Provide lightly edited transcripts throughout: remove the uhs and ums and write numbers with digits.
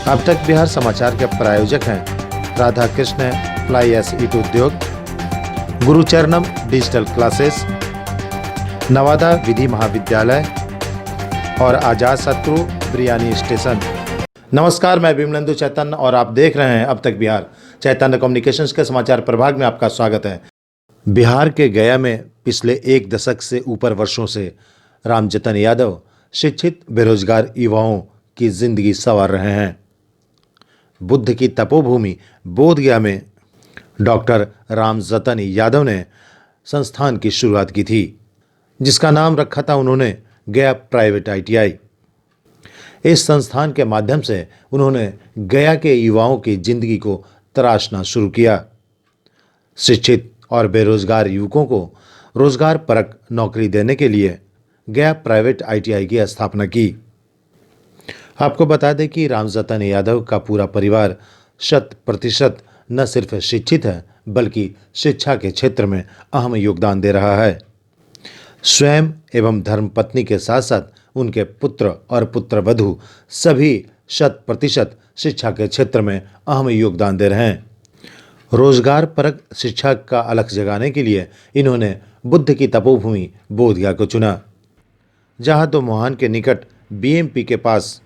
अब तक बिहार समाचार के प्रायोजक हैं राधा कृष्ण फ्लाई एस ईट उद्योग, गुरुचरणम डिजिटल क्लासेस, नवादा विधि महाविद्यालय और आजाद शत्रु बिरयानी स्टेशन। नमस्कार, मैं विमलेंदु चैतन्य और आप देख रहे हैं अब तक बिहार। चैतन्य कम्युनिकेशंस के समाचार प्रभाग में आपका स्वागत है। बिहार के गया में पिछले एक दशक से ऊपर वर्षों से रामजतन यादव शिक्षित बेरोजगार युवाओं की जिंदगी संवार रहे हैं। बुद्ध की तपोभूमि बोधगया में डॉक्टर रामजतन यादव ने संस्थान की शुरुआत की थी, जिसका नाम रखा था उन्होंने गया प्राइवेट ITI। इस संस्थान के माध्यम से उन्होंने गया के युवाओं की जिंदगी को तराशना शुरू किया। शिक्षित और बेरोजगार युवकों को रोजगार परक नौकरी देने के लिए गया प्राइवेट ITI की स्थापना की। आपको बता दें कि रामजतन यादव का पूरा परिवार 100% न सिर्फ शिक्षित है, बल्कि शिक्षा के क्षेत्र में अहम योगदान दे रहा है। स्वयं एवं धर्मपत्नी के साथ साथ उनके पुत्र और पुत्रवधू सभी 100% शिक्षा के क्षेत्र में अहम योगदान दे रहे हैं। रोजगार परक शिक्षा का अलख जगाने के लिए इन्होंने बुद्ध की तपोभूमि बोधगया को चुना, जहां दोमुहान के निकट BMP के पास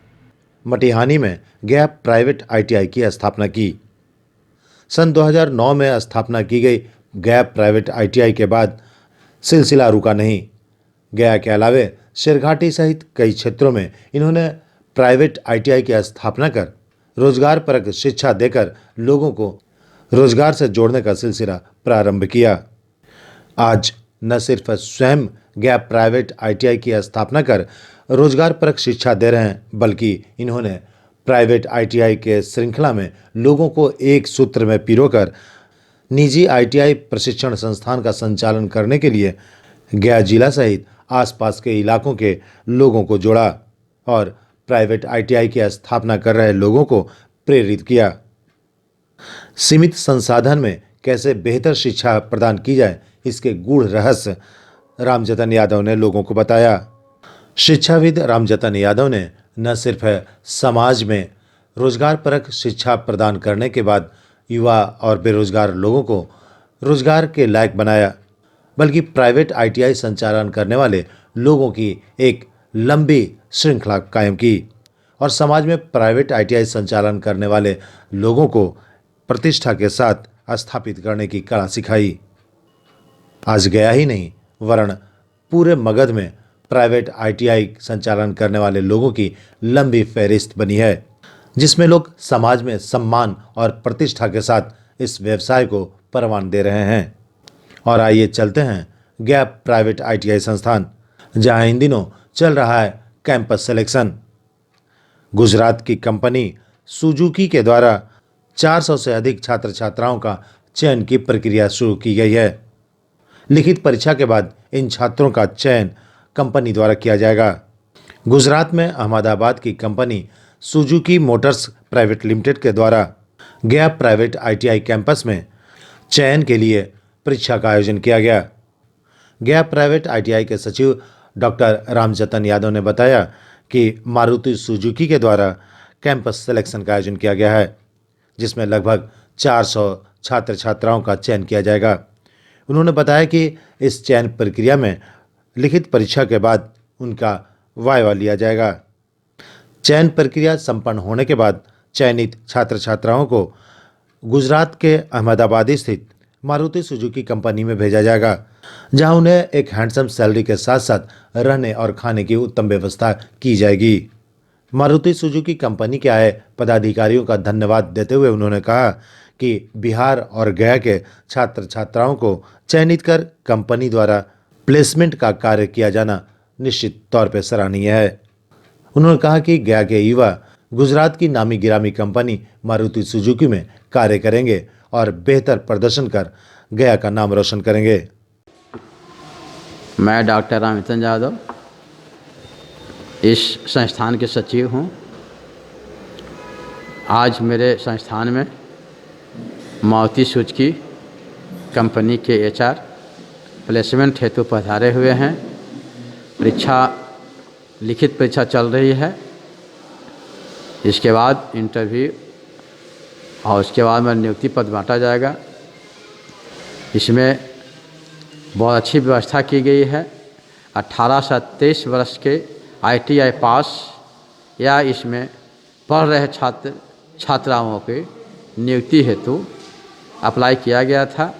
मटिहानी में गया प्राइवेट ITI की स्थापना की। सन 2009 में स्थापना की गई गया प्राइवेट ITI के बाद सिलसिला रुका नहीं। गया के अलावे शेरघाटी सहित कई क्षेत्रों में इन्होंने प्राइवेट ITI की स्थापना कर रोजगार परक शिक्षा देकर लोगों को रोजगार से जोड़ने का सिलसिला प्रारंभ किया। आज न सिर्फ स्वयं गया प्राइवेट ITI की स्थापना कर रोजगार परक शिक्षा दे रहे हैं, बल्कि इन्होंने प्राइवेट ITI के श्रृंखला में लोगों को एक सूत्र में पिरोकर निजी ITI प्रशिक्षण संस्थान का संचालन करने के लिए गया जिला सहित आसपास के इलाकों के लोगों को जोड़ा और प्राइवेट ITI की स्थापना कर रहे लोगों को प्रेरित किया। सीमित संसाधन में कैसे बेहतर शिक्षा प्रदान की जाए, इसके गूढ़ रहस्य रामजतन यादव ने लोगों को बताया। शिक्षाविद रामजतन यादव ने न सिर्फ समाज में रोजगार परक शिक्षा प्रदान करने के बाद युवा और बेरोजगार लोगों को रोजगार के लायक बनाया, बल्कि प्राइवेट ITI संचालन करने वाले लोगों की एक लंबी श्रृंखला कायम की और समाज में प्राइवेट ITI संचालन करने वाले लोगों को प्रतिष्ठा के साथ स्थापित करने की कला सिखाई। आज गया ही नहीं वरन पूरे मगध में प्राइवेट ITI संचालन करने वाले लोगों की लंबी फहरिस्त बनी है, जिसमें लोग समाज में सम्मान और प्रतिष्ठा के साथ इस व्यवसाय को परवान दे रहे हैं। और आइए चलते हैं गया प्राइवेट ITI संस्थान, जहां इन दिनों चल रहा है कैंपस सिलेक्शन। गुजरात की कंपनी सुजुकी के द्वारा 400 से अधिक छात्र छात्राओं का चयन की प्रक्रिया शुरू की गई है। लिखित परीक्षा के बाद इन छात्रों का चयन कंपनी द्वारा किया जाएगा। गुजरात में अहमदाबाद की company Suzuki Motors private limited के द्वारा गया प्राइवेट ITI कैंपस में चयन के लिए परीक्षा का आयोजन किया गया। गया प्राइवेट ITI के सचिव डॉक्टर रामजतन यादव ने बताया कि मारुति सुजुकी के द्वारा कैंपस सिलेक्शन का आयोजन किया गया है, जिसमें लगभग 400 छात्र छात्राओं का चयन किया जाएगा। उन्होंने बताया कि इस चयन प्रक्रिया में लिखित परीक्षा के बाद उनका वाइवा लिया जाएगा। चयन प्रक्रिया संपन्न होने के बाद चयनित छात्र छात्राओं को गुजरात के अहमदाबाद स्थित मारुति सुजुकी कंपनी में भेजा जाएगा, जहां उन्हें एक हैंडसम सैलरी के साथ साथ रहने और खाने की उत्तम व्यवस्था की जाएगी। मारुति सुजुकी कंपनी के आए पदाधिकारियों का धन्यवाद देते हुए उन्होंने कहा कि बिहार और गया के छात्र छात्राओं को चयनित कर कंपनी द्वारा प्लेसमेंट का कार्य किया जाना निश्चित तौर पर सराहनीय है। उन्होंने कहा कि गया के युवा गुजरात की नामी गिरामी कंपनी मारुति सुजुकी में कार्य करेंगे और बेहतर प्रदर्शन कर गया का नाम रोशन करेंगे। मैं डॉक्टर रामजतन यादव इस संस्थान के सचिव हूँ। आज मेरे संस्थान में मारुति सुजुकी कंपनी के HR प्लेसमेंट हेतु पधारे हुए हैं। लिखित परीक्षा चल रही है। इसके बाद इंटरव्यू और उसके बाद में नियुक्ति पद बांटा जाएगा। इसमें बहुत अच्छी व्यवस्था की गई है। 18 से 23 वर्ष के ITI पास या इसमें पढ़ रहे छात्र छात्राओं के नियुक्ति हेतु अप्लाई किया गया था।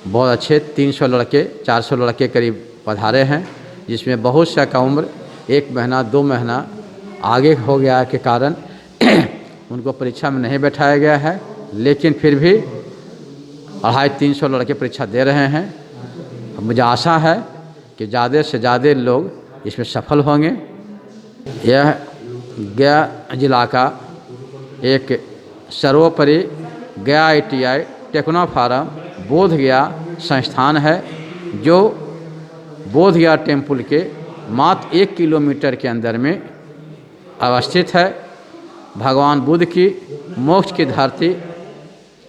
बहुत अच्छे 300 लड़के 400 लड़के करीब पधारे हैं, जिसमें बहुत सा का उम्र 1 महीना 2 महीना आगे हो गया के कारण उनको परीक्षा में नहीं बैठाया गया है, लेकिन फिर भी 250-300 लड़के परीक्षा दे रहे हैं। मुझे आशा है कि ज़्यादा से ज़्यादा लोग इसमें सफल होंगे। यह गया जिला का एक सर्वोपरि गया ITI टेक्नो फार्म बोध गया संस्थान है, जो बोध गया टेम्पल के मात्र 1 किलोमीटर के अंदर में अवस्थित है। भगवान बुद्ध की मोक्ष की धरती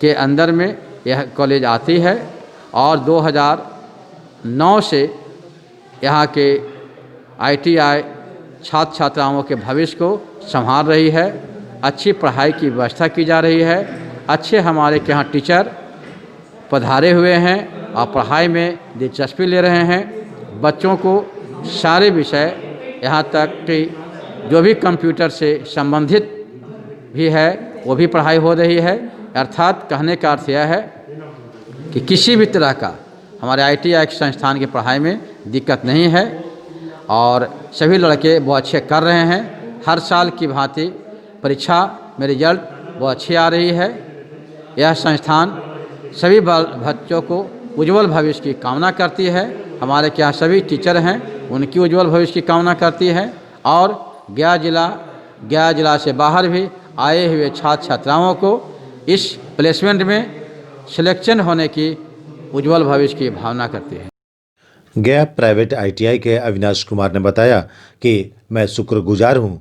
के अंदर में यह कॉलेज आती है और 2009 से यहाँ के ITI छात्र छात्राओं के भविष्य को संभाल रही है। अच्छी पढ़ाई की व्यवस्था की जा रही है। अच्छे हमारे के यहाँ टीचर पधारे हुए हैं और पढ़ाई में दिलचस्पी ले रहे हैं। बच्चों को सारे विषय यहाँ तक कि जो भी कंप्यूटर से संबंधित भी है वो भी पढ़ाई हो रही है। अर्थात कहने का अर्थ यह है कि किसी भी तरह का हमारे ITI संस्थान की पढ़ाई में दिक्कत नहीं है और सभी लड़के बहुत अच्छे कर रहे हैं। हर साल की भांति परीक्षा में रिजल्ट बहुत अच्छी आ रही है। यह संस्थान सभी बच्चों को उज्जवल भविष्य की कामना करती है। हमारे क्या सभी टीचर हैं उनकी उज्जवल भविष्य की कामना करती है और गया जिला से बाहर भी आए हुए छात्र छात्राओं को इस प्लेसमेंट में सिलेक्शन होने की उज्जवल भविष्य की भावना करती है। गया प्राइवेट ITI के अविनाश कुमार ने बताया कि मैं शुक्रगुजार हूं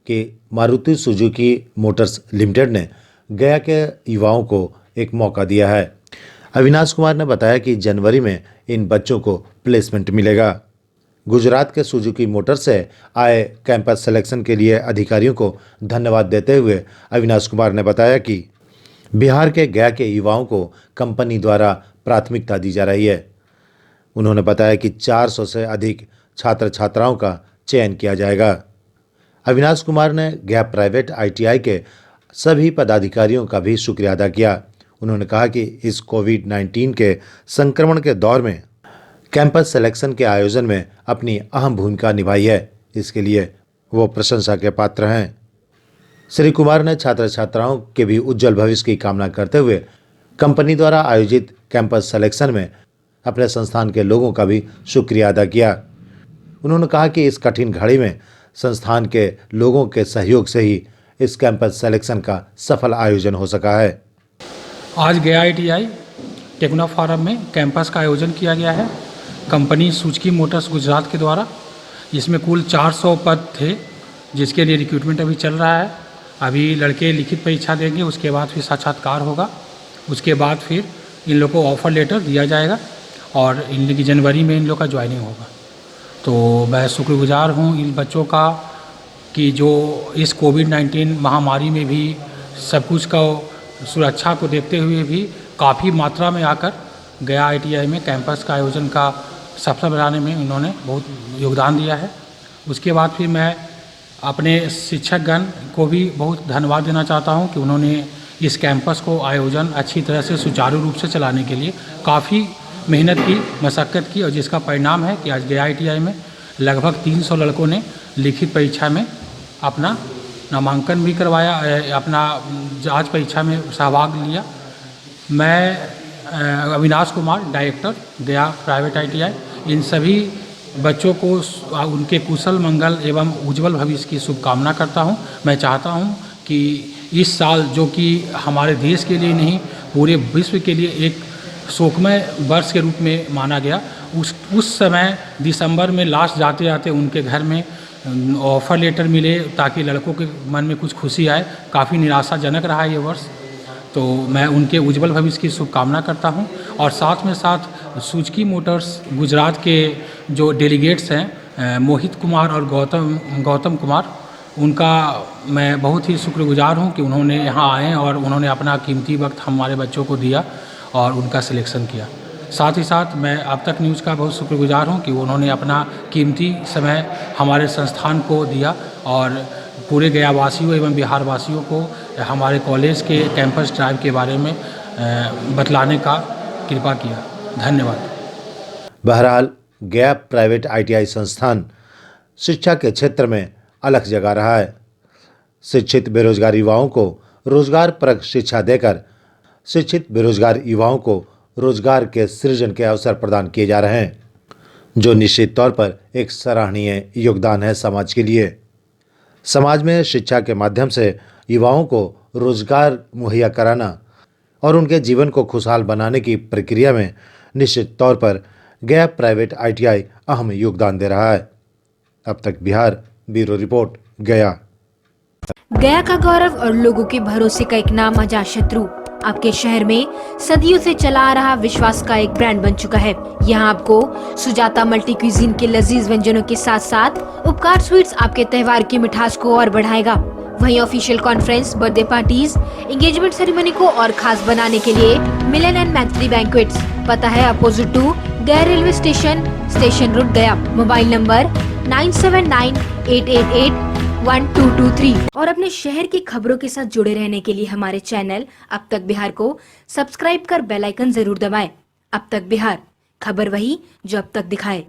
कि मारुति सुजुकी मोटर्स लिमिटेड ने गया के युवाओं को एक मौका दिया है। अविनाश कुमार ने बताया कि जनवरी में इन बच्चों को प्लेसमेंट मिलेगा। गुजरात के सुजुकी मोटर्स से आए कैंपस सिलेक्शन के लिए अधिकारियों को धन्यवाद देते हुए अविनाश कुमार ने बताया कि बिहार के गया के युवाओं को कंपनी द्वारा प्राथमिकता दी जा रही है। उन्होंने बताया कि 400 से अधिक छात्र छात्राओं का चयन किया जाएगा। अविनाश कुमार ने गया प्राइवेट ITI के सभी पदाधिकारियों का भी शुक्रिया अदा किया। उन्होंने कहा कि इस कोविड-19 के संक्रमण के दौर में कैंपस सिलेक्शन के आयोजन में अपनी अहम भूमिका निभाई है, इसके लिए वो प्रशंसा के पात्र हैं। श्री कुमार ने छात्र छात्राओं के भी उज्जवल भविष्य की कामना करते हुए कंपनी द्वारा आयोजित कैंपस सिलेक्शन में अपने संस्थान के लोगों का भी शुक्रिया अदा किया। उन्होंने कहा कि इस कठिन घड़ी में संस्थान के लोगों के सहयोग से ही इस कैंपस सिलेक्शन का सफल आयोजन हो सका है। आज गया ITI टेक्नो फार्म में कैंपस का आयोजन किया गया है कंपनी सुजुकी मोटर्स गुजरात के द्वारा। इसमें कुल 400 पद थे, जिसके लिए रिक्रूटमेंट अभी चल रहा है। अभी लड़के लिखित परीक्षा देंगे, उसके बाद फिर साक्षात्कार होगा, उसके बाद फिर इन लोग को ऑफ़र लेटर दिया जाएगा और इन लोग की जनवरी में इन लोग का ज्वाइनिंग होगा। तो मैं शुक्रगुजार हूँ इन बच्चों का कि जो इस कोविड-19 महामारी में भी सब कुछ का सुरक्षा को देखते हुए भी काफ़ी मात्रा में आकर गया ITI में कैंपस का आयोजन का सफल बनाने में उन्होंने बहुत योगदान दिया है। उसके बाद फिर मैं अपने शिक्षकगण को भी बहुत धन्यवाद देना चाहता हूं कि उन्होंने इस कैंपस को आयोजन अच्छी तरह से सुचारू रूप से चलाने के लिए काफ़ी मेहनत की, मशक्क़त की और जिसका परिणाम है कि आज गया ITI में लगभग 300 लड़कों ने लिखित परीक्षा में अपना नामांकन भी करवाया, अपना जांच परीक्षा में सहभाग लिया। मैं अविनाश कुमार, डायरेक्टर गया प्राइवेट ITI, इन सभी बच्चों को उनके कुशल मंगल एवं उज्जवल भविष्य की शुभकामना करता हूं। मैं चाहता हूं कि इस साल, जो कि हमारे देश के लिए नहीं पूरे विश्व के लिए एक शोकमय वर्ष के रूप में माना गया, उस समय दिसंबर में लास्ट जाते जाते उनके घर में ऑफ़र लेटर मिले ताकि लड़कों के मन में कुछ खुशी आए। काफ़ी निराशाजनक रहा ये वर्ष, तो मैं उनके उज्जवल भविष्य की शुभकामना करता हूं। और साथ में साथ सुजुकी मोटर्स गुजरात के जो डेलीगेट्स हैं मोहित कुमार और गौतम कुमार, उनका मैं बहुत ही शुक्रगुजार हूं कि उन्होंने यहाँ आए और उन्होंने अपना कीमती वक्त हमारे बच्चों को दिया और उनका सिलेक्शन किया। साथ ही साथ मैं अब तक न्यूज़ का बहुत शुक्रगुजार हूं कि उन्होंने अपना कीमती समय हमारे संस्थान को दिया और पूरे गया वासियों एवं बिहार वासियों को हमारे कॉलेज के कैंपस ड्राइव के बारे में बतलाने का कृपा किया। धन्यवाद। बहरहाल गया प्राइवेट ITI संस्थान शिक्षा के क्षेत्र में अलग जगह रहा है। शिक्षित बेरोजगार युवाओं को रोजगार परक शिक्षा देकर शिक्षित बेरोजगार युवाओं को रोजगार के सृजन के अवसर प्रदान किए जा रहे हैं, जो निश्चित तौर पर एक सराहनीय योगदान है समाज के लिए। समाज में शिक्षा के माध्यम से युवाओं को रोजगार मुहैया कराना और उनके जीवन को खुशहाल बनाने की प्रक्रिया में निश्चित तौर पर गया प्राइवेट ITI अहम योगदान दे रहा है। अब तक बिहार ब्यूरो रिपोर्ट गया। गया का गौरव और लोगों के भरोसे का एक नाम अजातशत्रु आपके शहर में सदियों से चला आ रहा विश्वास का एक ब्रांड बन चुका है। यहाँ आपको सुजाता मल्टी क्यूजीन के लजीज व्यंजनों के साथ साथ उपकार स्वीट्स आपके त्योहार की मिठास को और बढ़ाएगा। वहीं official conference, birthday parties, engagement ceremony को और खास बनाने के लिए मिलन एंड मैत्री बैंक्वेट्स, पता है अपोजिट टू गया रेलवे स्टेशन रोड गया। Mobile number 9798881223। और अपने शहर की खबरों के साथ जुड़े रहने के लिए हमारे चैनल अब तक बिहार को सब्सक्राइब कर बेल आइकन जरूर दबाएं। अब तक बिहार, खबर वही जो अब तक दिखाए।